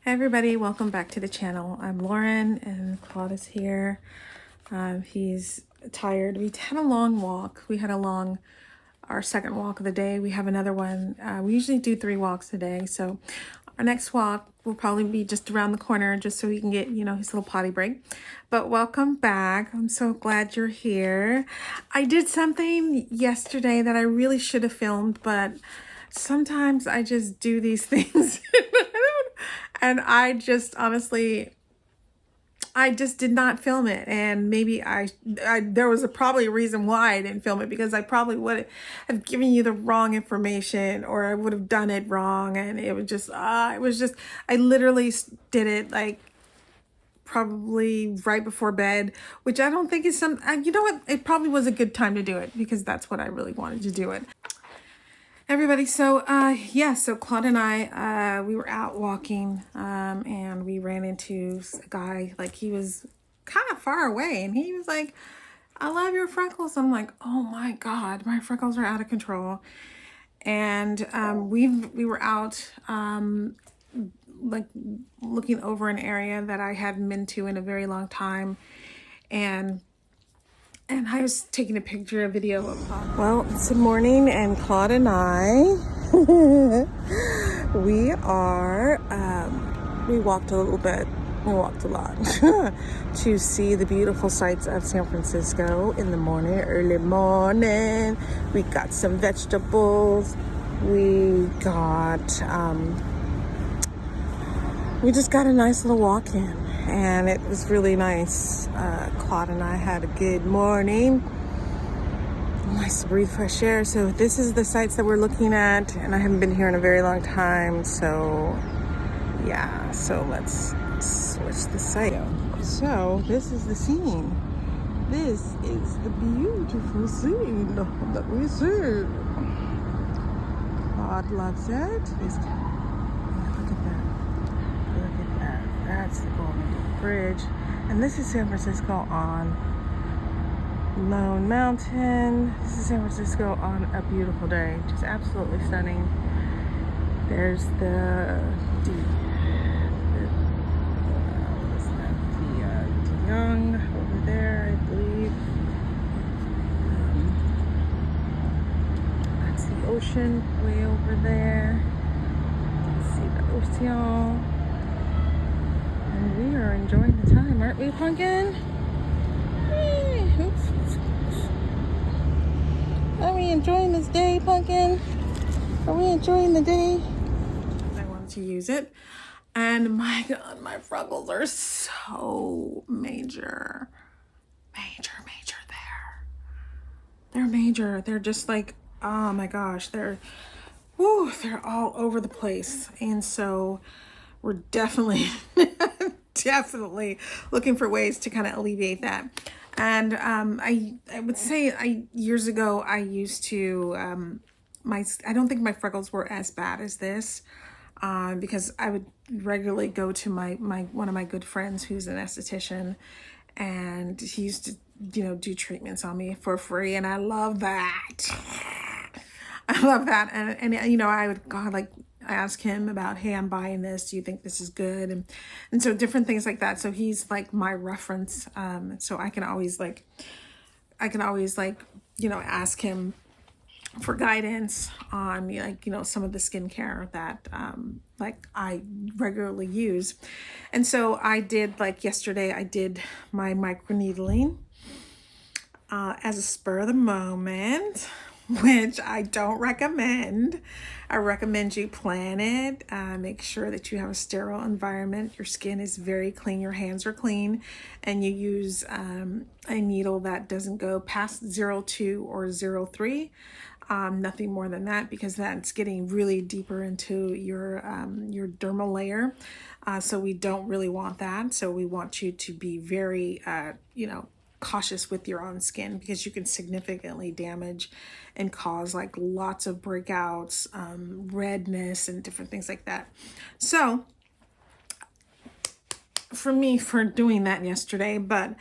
Hey everybody, welcome back to the channel. I'm Lauren and Claude is here. He's tired. We had a long walk. We had our second walk of the day. We have another one. We usually do 3 walks a day. So our next walk will probably be just around the corner just so he can get, his little potty break. But welcome back. I'm so glad you're here. I did something yesterday that I really should have filmed, but sometimes I just do these things and I just honestly, I just did not film it. And maybe there was probably a reason why I didn't film it, because I probably would have given you the wrong information, or I would have done it wrong. And it was just, I literally did it like probably right before bed, which I don't think is you know what? It probably was a good time to do it because that's what I really wanted to do it. Everybody, so so Claude and I, we were out walking, and we ran into a guy. Like, he was kind of far away, and he was like, "I love your freckles." I'm like, "Oh my God, my freckles are out of control." And we were out, like looking over an area that I hadn't been to in a very long time, and I was taking a picture, a video of Claude. Well, it's the morning, and Claude and I, we walked a little bit. We walked a lot to see the beautiful sights of San Francisco in the morning, early morning. We got some vegetables. We just got a nice little walk in. And it was really nice. Claude and I had a good morning. Nice to breathe fresh air. So this is the sites that we're looking at, and I haven't been here in a very long time. So yeah, so let's switch the site. So this is the scene. This is the beautiful scene that we see. Claude loves it. Look at that. Look at that. That's the Golden Gate Bridge. And this is San Francisco on Lone Mountain. This is San Francisco on a beautiful day. Just absolutely stunning. There's the Young over there, I believe. That's the ocean way over there. You can see the ocean. And we are enjoying the time, aren't we, Pumpkin? Hey, oops. Are we enjoying this day, Pumpkin? Are we enjoying the day? I wanted to use it. And my God, my freckles are so major. Major there. They're major. They're just like, oh my gosh, they're all over the place. And so we're definitely looking for ways to kind of alleviate that. And I would say years ago I used to I don't think my freckles were as bad as this, because I would regularly go to one of my good friends who's an esthetician, and he used to do treatments on me for free, and I love that. I love that. And I would ask him about, hey, I'm buying this, do you think this is good? And so different things like that. So he's like my reference. So I can always ask him for guidance on some of the skincare that I regularly use. And so I did, yesterday, I did my microneedling as a spur of the moment, which I don't recommend. I recommend you plan it. Make sure that you have a sterile environment. Your skin is very clean. Your hands are clean. And you use a needle that doesn't go past 0.2 or 0.3. Nothing more than that, because that's getting really deeper into your dermal layer. So we don't really want that. So we want you to be very, cautious with your own skin, because you can significantly damage and cause lots of breakouts, redness, and different things like that. So for me, for doing that yesterday, but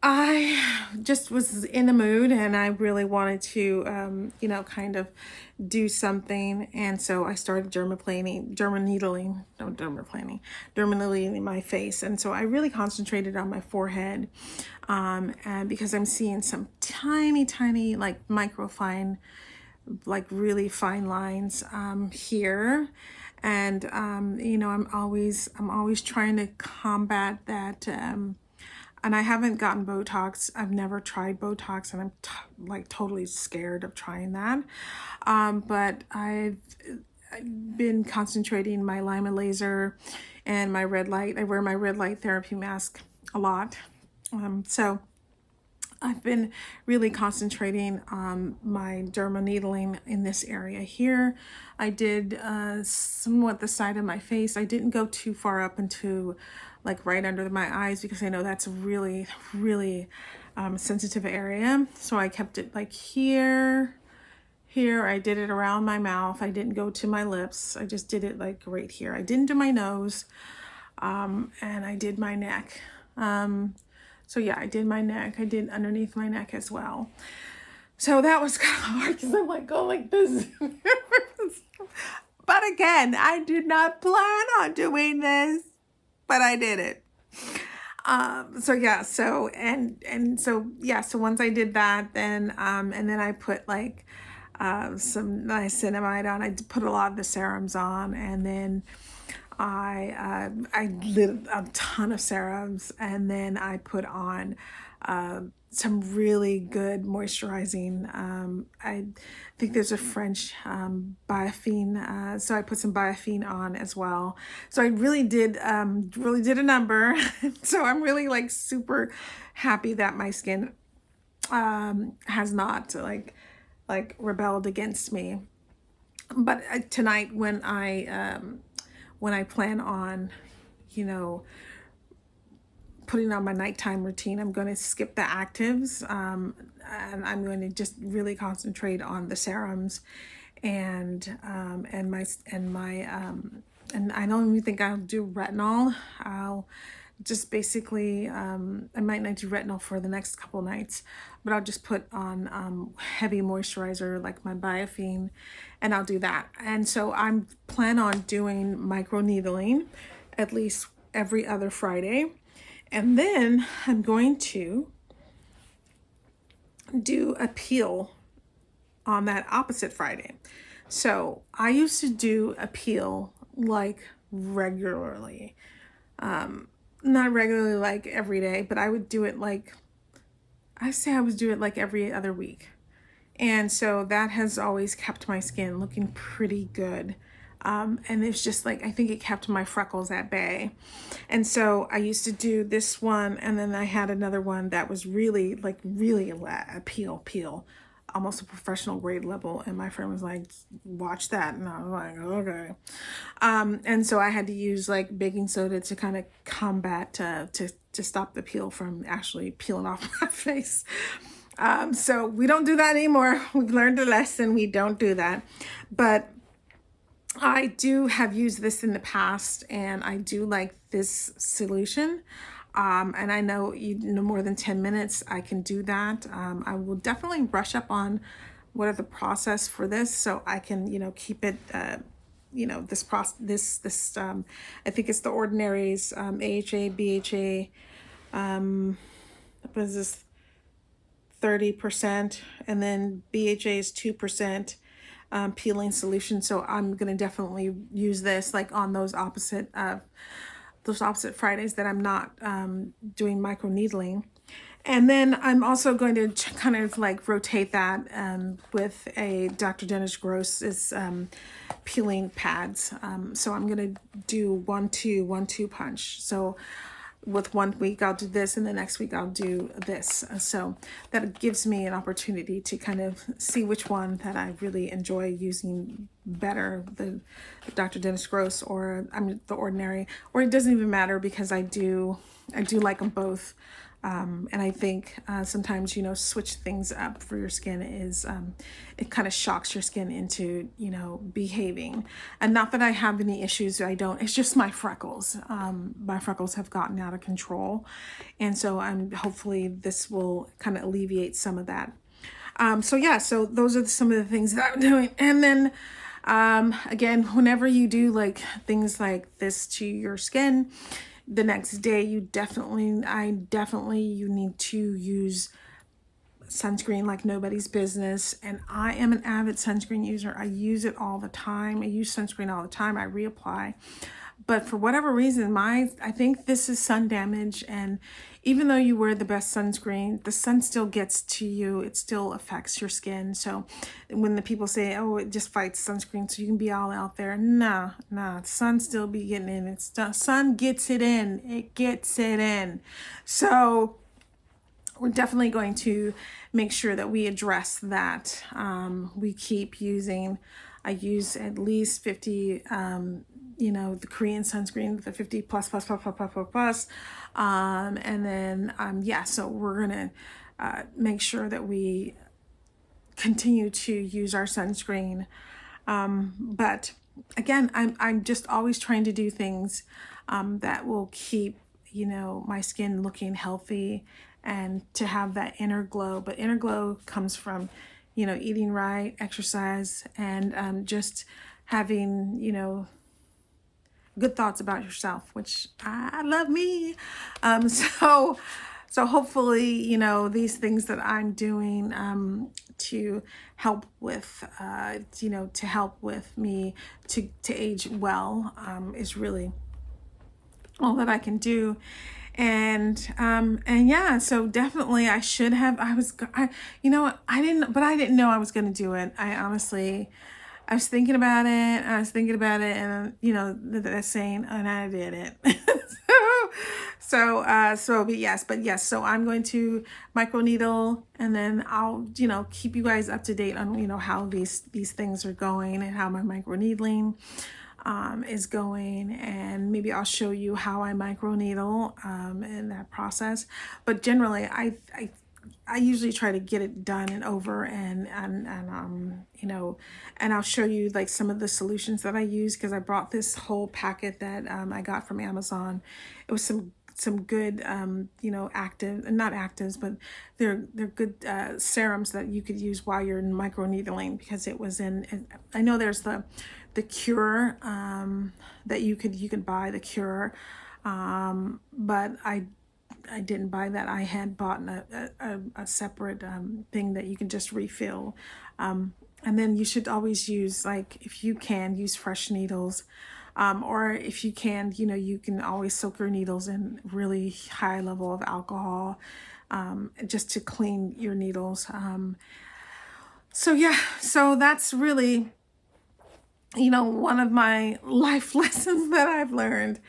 I just was in the mood and I really wanted to, you know, kind of do something. And so I started dermaneedling my face. And so I really concentrated on my forehead, and because I'm seeing some tiny, tiny, like microfine, like really fine lines, here. And, you know, I'm always trying to combat that, and I haven't gotten Botox. I've never tried Botox, and I'm like totally scared of trying that. But I've been concentrating my Lima laser and my red light. I wear my red light therapy mask a lot. So I've been really concentrating on my derma needling in this area here. I did somewhat the side of my face. I didn't go too far up into like right under my eyes because I know that's a really, really sensitive area. So I kept it like here. I did it around my mouth. I didn't go to my lips. I just did it like right here. I didn't do my nose, and I did my neck. So yeah, I did my neck. I did underneath my neck as well. So that was kind of hard because I'm like, go like this. But again, I did not plan on doing this, but I did it. So yeah, so once I did that, then and then I put like some niacinamide on. I put a lot of the serums on, and then I lit a ton of serums, and then I put on some really good moisturizing. I think there's a French bioffine, so I put some bioffine on as well. So I really did a number. So I'm really like super happy that my skin has not like rebelled against me. But tonight when I plan on, you know, putting on my nighttime routine, I'm going to skip the actives, and I'm going to just really concentrate on the serums, and I don't even think I'll do retinol. I'll just basically, I might not do retinol for the next couple nights, but I'll just put on heavy moisturizer like my bioffine, and I'll do that. And so I'm plan on doing microneedling at least every other Friday. And then I'm going to do a peel on that opposite Friday. So I used to do a peel like regularly. Not regularly like every day, but I would do it like, I say I would do it like every other week. And so that has always kept my skin looking pretty good. And it's just like, I think it kept my freckles at bay. And so I used to do this one, and then I had another one that was really a peel, almost a professional grade level. And my friend was like, watch that. And I was like, okay. And so I had to use like baking soda to kind of combat, to stop the peel from actually peeling off my face. So we don't do that anymore. We've learned a lesson. We don't do that. But I do have used this in the past, and I do like this solution. And I know no more than 10 minutes I can do that. I will definitely brush up on what are the process for this, so I can, you know, keep it, you know, this process, I think it's the Ordinary's AHA, BHA, what is this, 30%, and then BHA is 2%. Peeling solution. So I'm gonna definitely use this like on those opposite Fridays that I'm not doing microneedling. And then I'm also going to kind of like rotate that with a Dr. Dennis Gross's peeling pads. So I'm gonna do 1-2 punch. So with 1 week I'll do this, and the next week I'll do this. So that gives me an opportunity to kind of see which one that I really enjoy using better, the Dr. Dennis Gross or the Ordinary, or it doesn't even matter because I do like them both. And I think sometimes, you know, switch things up for your skin is, it kind of shocks your skin into, you know, behaving. And not that I have any issues, I don't, it's just my freckles. My freckles have gotten out of control. And so hopefully this will kind of alleviate some of that. So yeah, so those are some of the things that I'm doing. And then, again, whenever you do like things like this to your skin, the next day you need to use sunscreen like nobody's business. And I am an avid sunscreen user. I use it all the time. I use sunscreen all the time. I reapply. But for whatever reason, I think this is sun damage. And even though you wear the best sunscreen, the sun still gets to you. It still affects your skin. So when the people say, oh, it just fights sunscreen so you can be all out there. Nah, sun still be getting in. Sun gets it in. It gets it in. So we're definitely going to make sure that we address that. We keep using, I use at least 50, you know, the Korean sunscreen, the 50 plus. And then, yeah, so we're going to make sure that we continue to use our sunscreen. But again, I'm just always trying to do things that will keep, you know, my skin looking healthy and to have that inner glow. But inner glow comes from, you know, eating right, exercise, and just having, you know, good thoughts about yourself, which I love me. So hopefully, you know, these things that I'm doing to help with, you know, to help with me to age well is really all that I can do. And yeah, so definitely I should have, you know, I didn't know I was going to do it. I was thinking about it. And you know, that saying, and I did it. But yes, so I'm going to microneedle, and then I'll, you know, keep you guys up to date on, you know, how these things are going and how my microneedling is going, and maybe I'll show you how I microneedle in that process. But generally, I usually try to get it done and over, and you know, and I'll show you like some of the solutions that I use, because I brought this whole packet that I got from Amazon. It was some good you know, not actives, but they're good serums that you could use while you're microneedling, because it was in, I know there's the Cure that you could buy, the Cure, but I didn't buy that. I had bought a separate thing that you can just refill. And then you should always use, like, if you can, use fresh needles. Or if you can, you know, you can always soak your needles in really high level of alcohol just to clean your needles. So yeah, so that's really, you know, one of my life lessons that I've learned.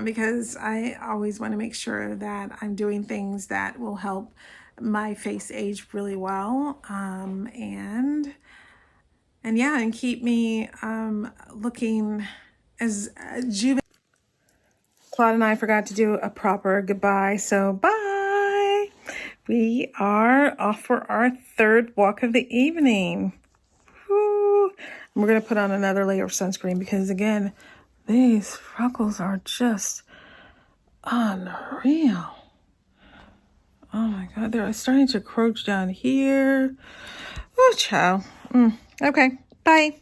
Because I always want to make sure that I'm doing things that will help my face age really well, and yeah, and keep me looking as juvenile. Claude and I forgot to do a proper goodbye, so bye. We are off for our third walk of the evening. Woo. And we're gonna put on another layer of sunscreen, because again, these freckles are just unreal. Oh my God, they're starting to crouch down here. Oh, child. Okay, bye.